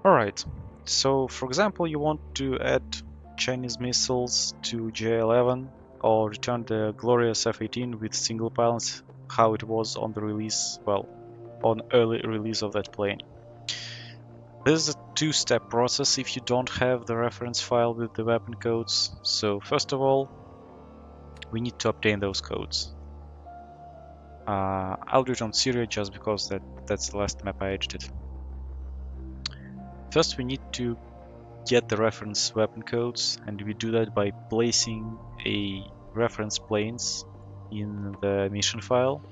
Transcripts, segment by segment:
Alright, so for example, you want to add Chinese missiles to J11 or return the glorious F-18 with single pylons, how it was on the release, well, on early release of that plane. This is a two-step process if you don't have the reference file with the weapon codes. So first of all, we need to obtain those codes. I'll do it on Syria just because that's the last map I edited. First we need to get the reference weapon codes, and we do that by placing a reference planes in the mission file.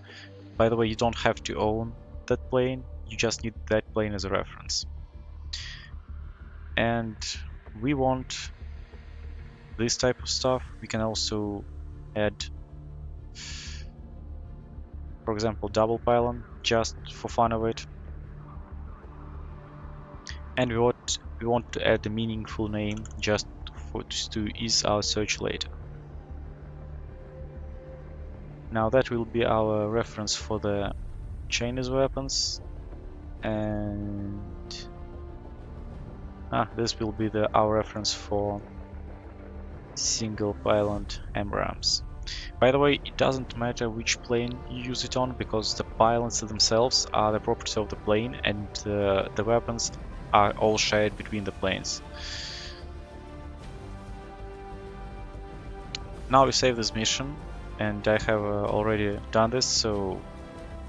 By the way, you don't have to own that plane, you just need that plane as a reference. And we want this type of stuff. We can also add, for example, double pylon just for fun of it. And we want to add a meaningful name just to ease our search later. Now that will be our reference for the Chinese weapons, and this will be our reference for single pylon MRAMs. By the way, it doesn't matter which plane you use it on, because the pylons themselves are the property of the plane, and the weapons are all shared between the planes. Now we save this mission, and I have already done this, so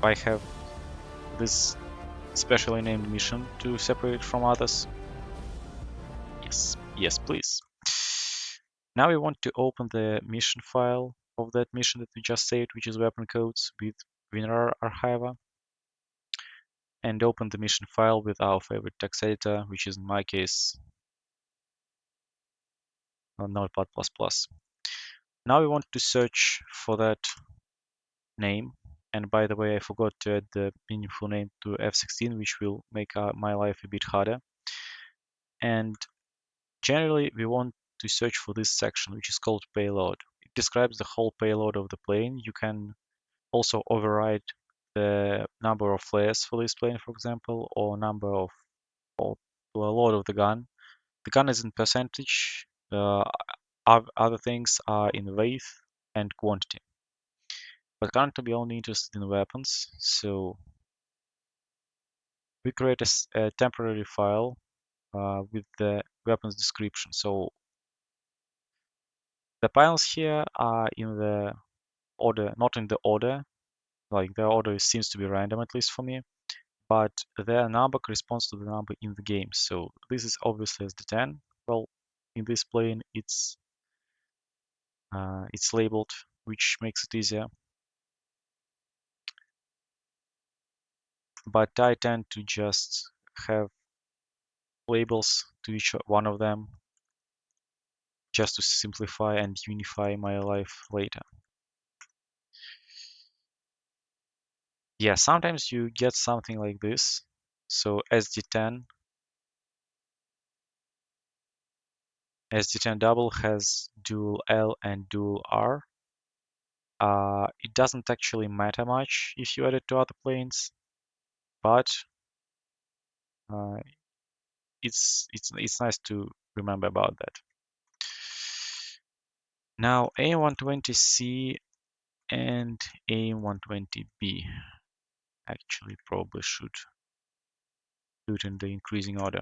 I have this specially named mission to separate it from others. Yes, please. Now we want to open the mission file of that mission that we just saved, which is weapon codes with WinRAR archiver, and open the mission file with our favorite text editor, which is in my case Notepad++. Now we want to search for that name, and by the way, I forgot to add the meaningful name to F16, which will make my life a bit harder. And generally, we want to search for this section, which is called payload. It describes the whole payload of the plane. You can also override the number of flares for this plane, for example, or number of, or a load of the gun. The gun is in percentage. Other things are in weight and quantity. But currently we're only interested in weapons, so we create a temporary file with the weapons description. So the piles here are in the order, not in the order, like the order seems to be random, at least for me, but their number corresponds to the number in the game. So this is obviously SD10. Well, in this plane it's labeled, which makes it easier. But I tend to just have labels to each one of them just to simplify and unify my life later. Yeah, sometimes you get something like this. So SD10 double has dual L and dual R. It doesn't actually matter much if you add it to other planes, but uh, it's nice to remember about that. Now AIM-120C and AIM-120B. Actually, probably should do it in the increasing order.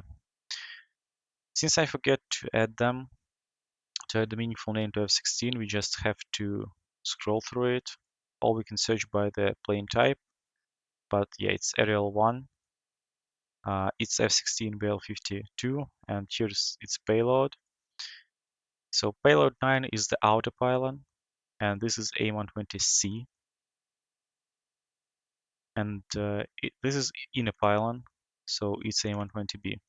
Since I forget to add them, to add the meaningful name to F16, we just have to scroll through it, or we can search by the plane type. But yeah, it's Ariel 1. It's F16 BL52, and here's its payload. So payload 9 is the outer pylon, and this is AIM-120C. And this is inner pylon, so it's AIM-120B.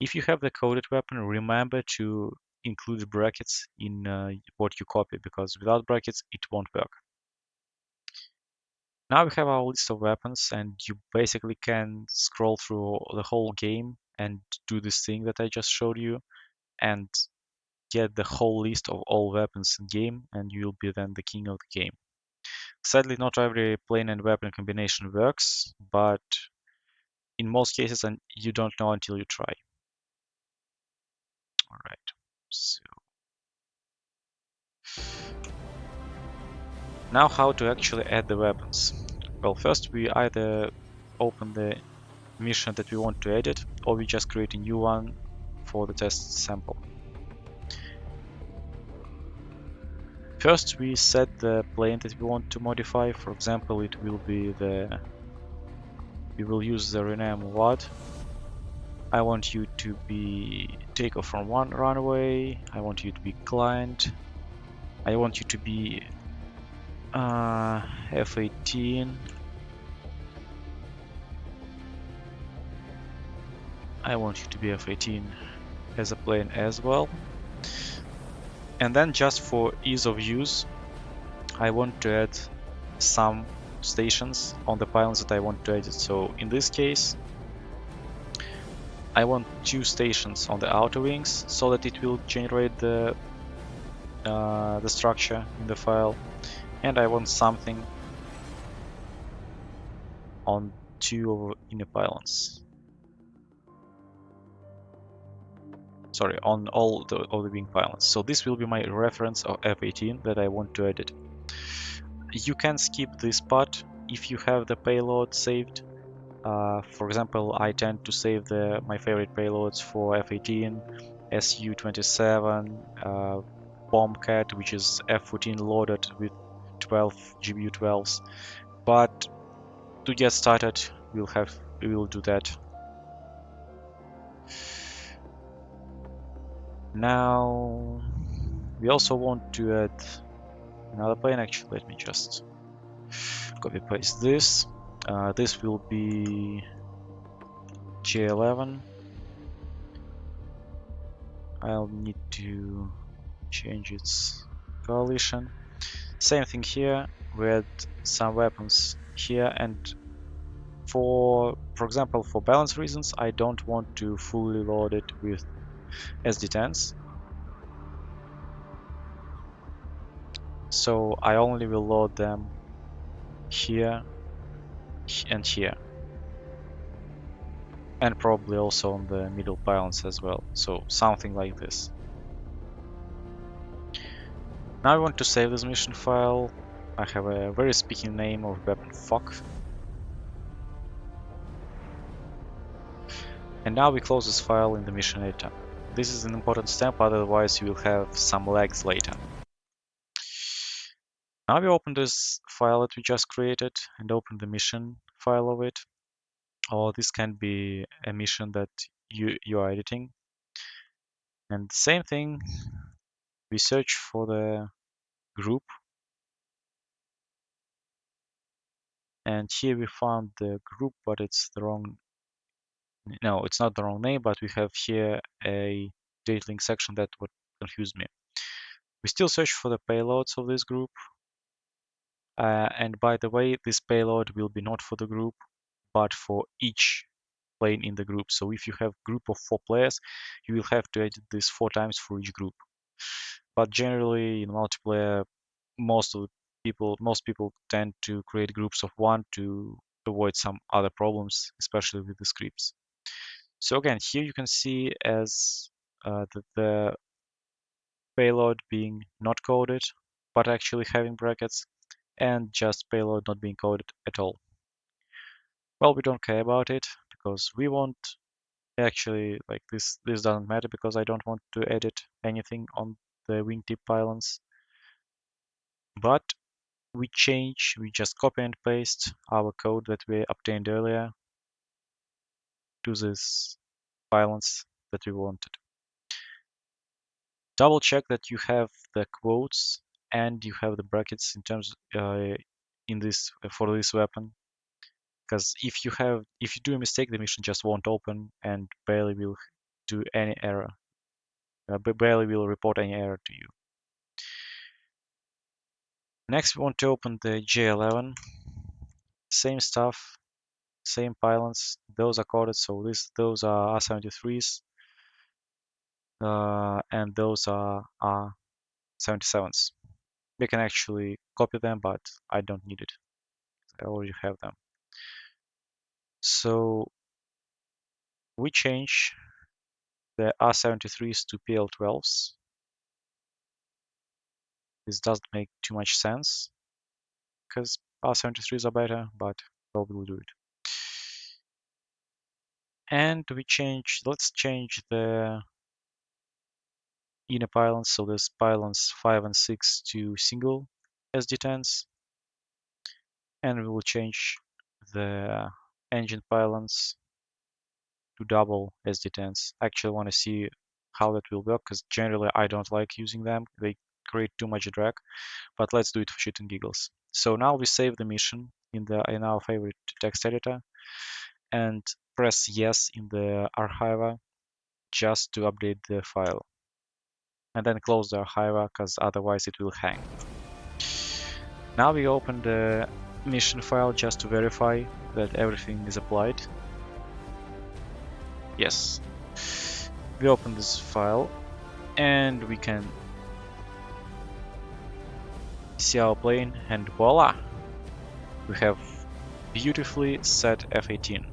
If you have the coded weapon, remember to include brackets in what you copy, because without brackets it won't work. Now we have our list of weapons, and you basically can scroll through the whole game and do this thing that I just showed you and get the whole list of all weapons in game, and you'll be then the king of the game. Sadly, not every plane and weapon combination works, but in most cases, and you don't know until you try. All right. So now how to actually add the weapons? Well, first we either open the mission that we want to edit, or we just create a new one for the test sample. First we set the plane that we want to modify. For example, it will be we will use the rename WAD. I want you to be takeoff from one runway. I want you to be client. I want you to be F-18. I want you to be F-18 as a plane as well. And then just for ease of use, I want to add some stations on the pylons that I want to edit. So in this case, I want 2 stations on the outer wings so that it will generate the structure in the file, and I want something on 2 of inner pylons. Sorry, on all the wing pylons. So this will be my reference of F-18 that I want to edit. You can skip this part if you have the payload saved. For example, I tend to save my favorite payloads for F-18, Su-27, Bombcat, which is F-14 loaded with 12 GBU-12s. But to get started, we will do that. Now, we also want to add another plane. Actually, let me just copy paste this. This will be J11. I'll need to change its coalition. Same thing here. We add some weapons here, and for example, for balance reasons, I don't want to fully load it with SD10s. So I only will load them here and here, and probably also on the middle pylons as well. So something like this. Now I want to save this mission file. I have a very speaking name of weapon fuck. And now we close this file in the mission editor. This is an important step, otherwise you will have some lags later. Now we open this file that we just created and open the mission file of it. Or this can be a mission that you are editing. And the same thing, we search for the group. And here we found the group, but it's the wrong. No, it's not the wrong name, but we have here a data link section that would confuse me. We still search for the payloads of this group. And by the way, this payload will be not for the group, but for each plane in the group. So if you have a group of 4 players, you will have to edit this 4 times for each group. But generally, in multiplayer, most people tend to create groups of 1 to avoid some other problems, especially with the scripts. So again, here you can see as the payload being not coded, but actually having brackets, and just payload not being coded at all. Well, we don't care about it because we want actually like this doesn't matter because I don't want to edit anything on the wingtip pylons. But we just copy and paste our code that we obtained earlier to this pylons that we wanted. Double check that you have the quotes and you have the brackets in terms in this for this weapon, because if you do a mistake, the mission just won't open and barely will do any error, barely will report any error to you. Next, we want to open the J11. Same stuff, same pylons. Those are coded, so those are R73s, and those are R77s. We can actually copy them, but I don't need it. I already have them. So we change the R73s to PL12s. This doesn't make too much sense because R73s are better, but well, we'll do it. And let's change the inner pylons, so there's pylons 5 and 6 to single SD10s, and we will change the engine pylons to double SD10s. I actually want to see how that will work, because generally I don't like using them. They create too much drag, but let's do it for shit and giggles. So now we save the mission in our favorite text editor and press yes in the archiver just to update the file. And then close the archiver, because otherwise it will hang. Now we open the mission file just to verify that everything is applied. Yes. We open this file and we can see our plane, and voila! We have beautifully set F-18.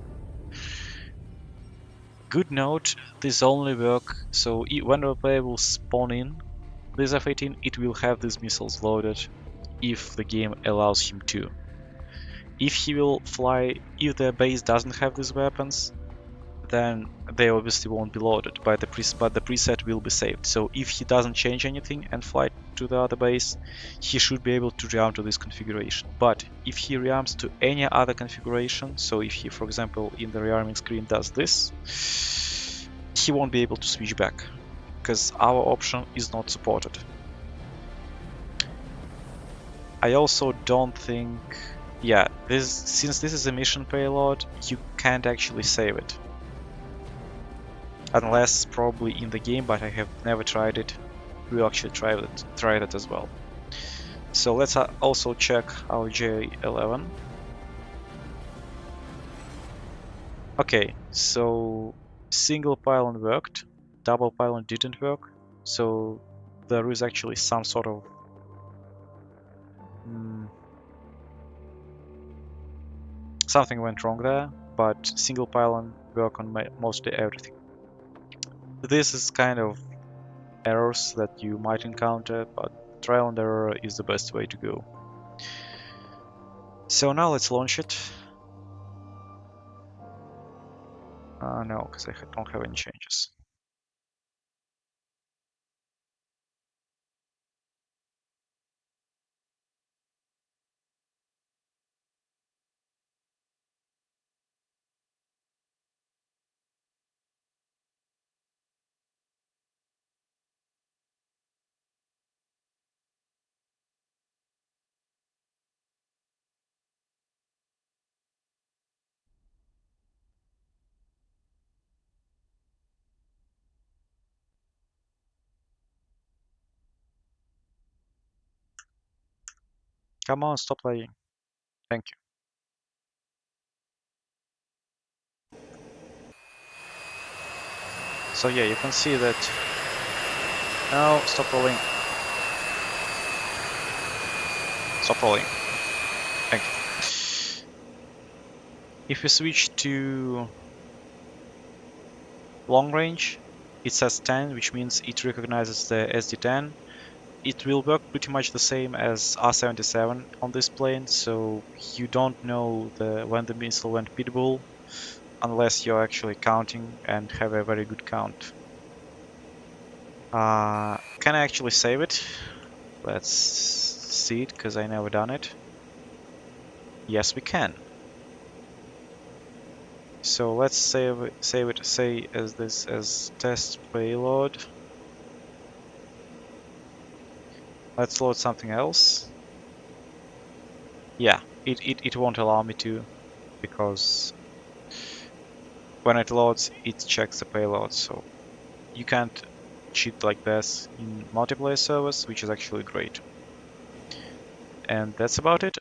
Good note, this only work, so when the player will spawn in this F-18, it will have these missiles loaded if the game allows him to. If he will fly, if the base doesn't have these weapons, then they obviously won't be loaded, but the preset will be saved. So if he doesn't change anything and fly to the other base, he should be able to rearm to this configuration. But if he rearms to any other configuration, so if he, for example, in the rearming screen does this, he won't be able to switch back, because our option is not supported. I also don't think, yeah, since this is a mission payload, you can't actually save it. Unless probably in the game, but I have never tried it. We'll actually try that as well. So let's also check our J11. Okay, so single pylon worked, double pylon didn't work. So there is actually some sort of something went wrong there, but single pylon work on mostly everything. This is kind of errors that you might encounter, but trial and error is the best way to go. So now let's launch it. No, because I don't have any changes. Come on, stop playing. Thank you. So yeah, you can see that. No, stop rolling. Stop rolling. Thank you. If we switch to long range, it says 10, which means it recognizes the SD10. It will work pretty much the same as R77 on this plane, so you don't know when the missile went pitbull unless you're actually counting and have a very good count. Can I actually save it? Let's see it, because I never done it. Yes, we can. So let's save it, say as test payload. Let's load something else. Yeah, it won't allow me to, because when it loads, it checks the payload. So you can't cheat like this in multiplayer servers, which is actually great. And that's about it.